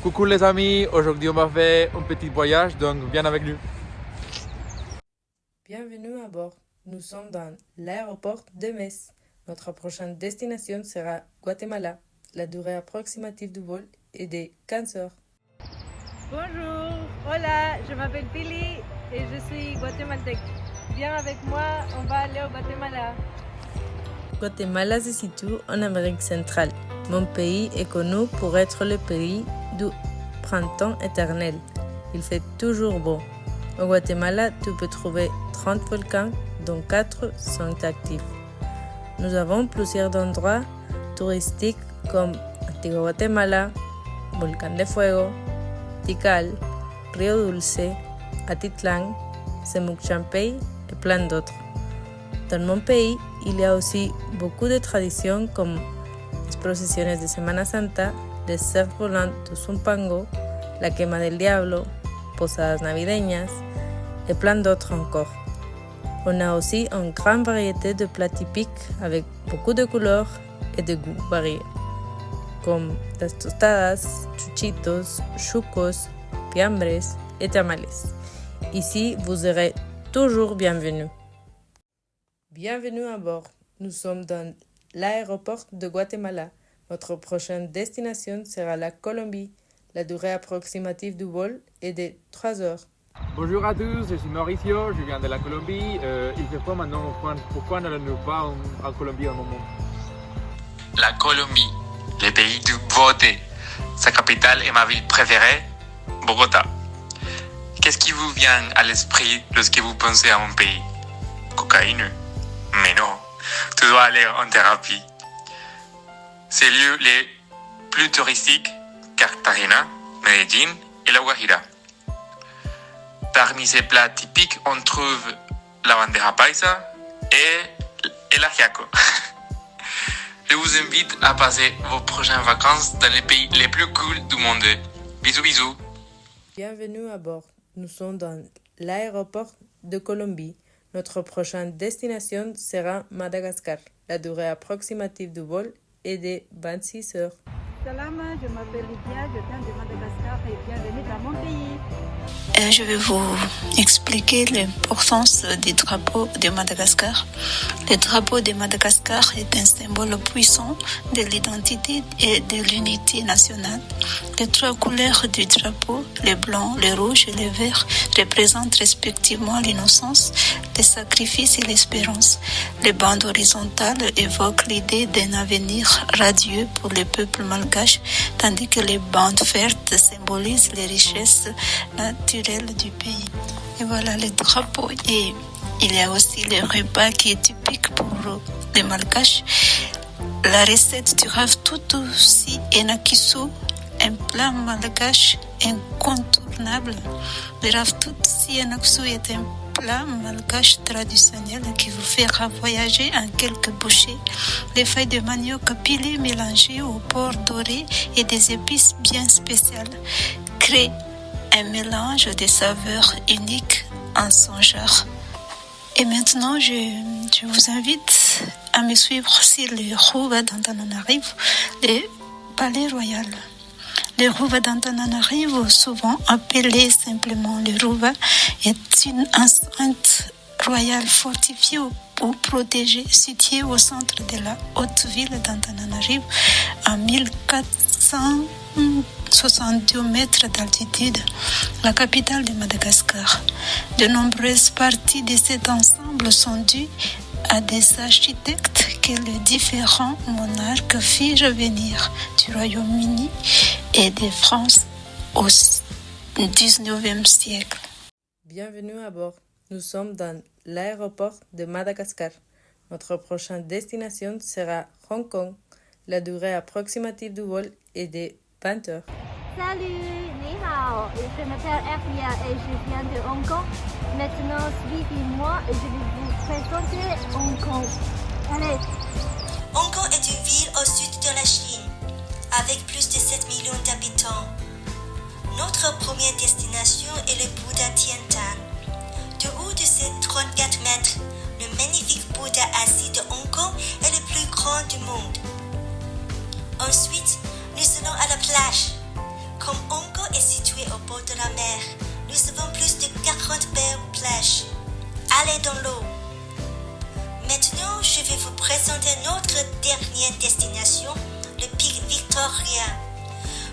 Coucou les amis, aujourd'hui on va faire un petit voyage, donc viens avec nous. Bienvenue à bord. Nous sommes dans l'aéroport de Metz. Notre prochaine destination sera Guatemala. La durée approximative du vol est de 15 heures. Bonjour, hola, je m'appelle Billy et je suis guatémaltèque. Viens avec moi, on va aller au Guatemala. Guatemala se situe en Amérique centrale. Mon pays est connu pour être le pays du printemps éternel. Il fait toujours beau. Au Guatemala, tu peux trouver 30 volcans, dont 4 sont actifs. Nous avons plusieurs endroits touristiques comme Antigua Guatemala, Volcán de Fuego, Tikal, Río Dulce, Atitlán, Semuc Champey et plein d'autres. Dans mon pays, il y a aussi beaucoup de traditions comme les processiones de Semana Santa, les cerfs volants de Zumpango, la quema del diablo, posadas navideñas et plein d'autres encore. On a aussi une grande variété de plats typiques avec beaucoup de couleurs et de goûts variés, comme las tostadas, chuchitos, chucos, fiambres et tamales. Ici, vous serez toujours bienvenus. Bienvenue à bord. Nous sommes dans l'aéroport de Guatemala. Notre prochaine destination sera la Colombie. La durée approximative du vol est de 3 heures. Bonjour à tous, je suis Mauricio, je viens de la Colombie. Il fait quoi maintenant en France? Pourquoi n'allons-nous pas en Colombie un moment? La Colombie, le pays du vote. Sa capitale est ma ville préférée, Bogota. Qu'est-ce qui vous vient à l'esprit lorsque vous pensez à mon pays? Cocaïne? Mais non, tu dois aller en thérapie. Ces lieux les plus touristiques, Cartagena, Medellín et La Guajira. Parmi ces plats typiques, on trouve la bandeja paisa et el ajiaco. Je vous invite à passer vos prochaines vacances dans les pays les plus cool du monde. Bisous, bisous. Bienvenue à bord. Nous sommes dans l'aéroport de Colombie. Notre prochaine destination sera Madagascar. La durée approximative du vol est de 26 heures. Salam, je m'appelle Lydia, je viens de Madagascar et bienvenue dans mon pays. Je vais vous expliquer l'importance du drapeau de Madagascar. Le drapeau de Madagascar est un symbole puissant de l'identité et de l'unité nationale. Les 3 couleurs du drapeau, le blanc, le rouge et le vert, représentent respectivement l'innocence, le sacrifice et l'espérance. Les bandes horizontales évoquent l'idée d'un avenir radieux pour le peuple malgache, tandis que les bandes vertes symbolisent les richesses naturelles du pays. Et voilà le drapeau. Et il y a aussi le repas qui est typique pour les malgaches. La recette du ravitoto aussi enakisu, un plat malgache incontournable. Le ravitoto enakisu est un plat malgache traditionnel qui vous fera voyager en quelques bouchées. Les feuilles de manioc pilées mélangées au porc doré et des épices bien spéciales créent un mélange de saveurs uniques en son genre. Et maintenant, je vous invite à me suivre sur le Rouva d'Antananarivo, le Palais Royal. Le Rouva d'Antananarivo, souvent appelé simplement le Rouva, est une enceinte royale fortifiée ou protégée, située au centre de la haute ville d'Antananarivo, à 1462 mètres d'altitude, la capitale de Madagascar. De nombreuses parties de cet ensemble sont dues à des architectes que les différents monarques firent venir du Royaume-Uni et de France au XIXe siècle. Bienvenue à bord. Nous sommes dans l'aéroport de Madagascar. Notre prochaine destination sera Hong Kong. La durée approximative du vol est de 20 heures. Salut, ni hao, je m'appelle Eria et je viens de Hong Kong. Maintenant, suivez-moi et je vais vous présenter Hong Kong. Allez. Hong Kong est une ville au sud de la Chine, avec plus de 7 millions d'habitants. Notre première destination est le Bouddha Tiantan. Du haut de ses 34 mètres, le magnifique Bouddha assis de Hong Kong est le plus grand du monde. Ensuite, nous allons à la plage. Comme Hong de la mer. Nous avons plus de 40 belles plages. Allez dans l'eau. Maintenant, je vais vous présenter notre dernière destination, le pic Victoria.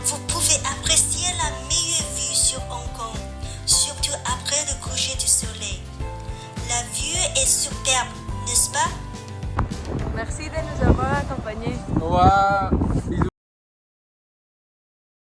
Vous pouvez apprécier la meilleure vue sur Hong Kong, surtout après le coucher du soleil. La vue est superbe, n'est-ce pas? Merci de nous avoir accompagnés. Au revoir. Bisous.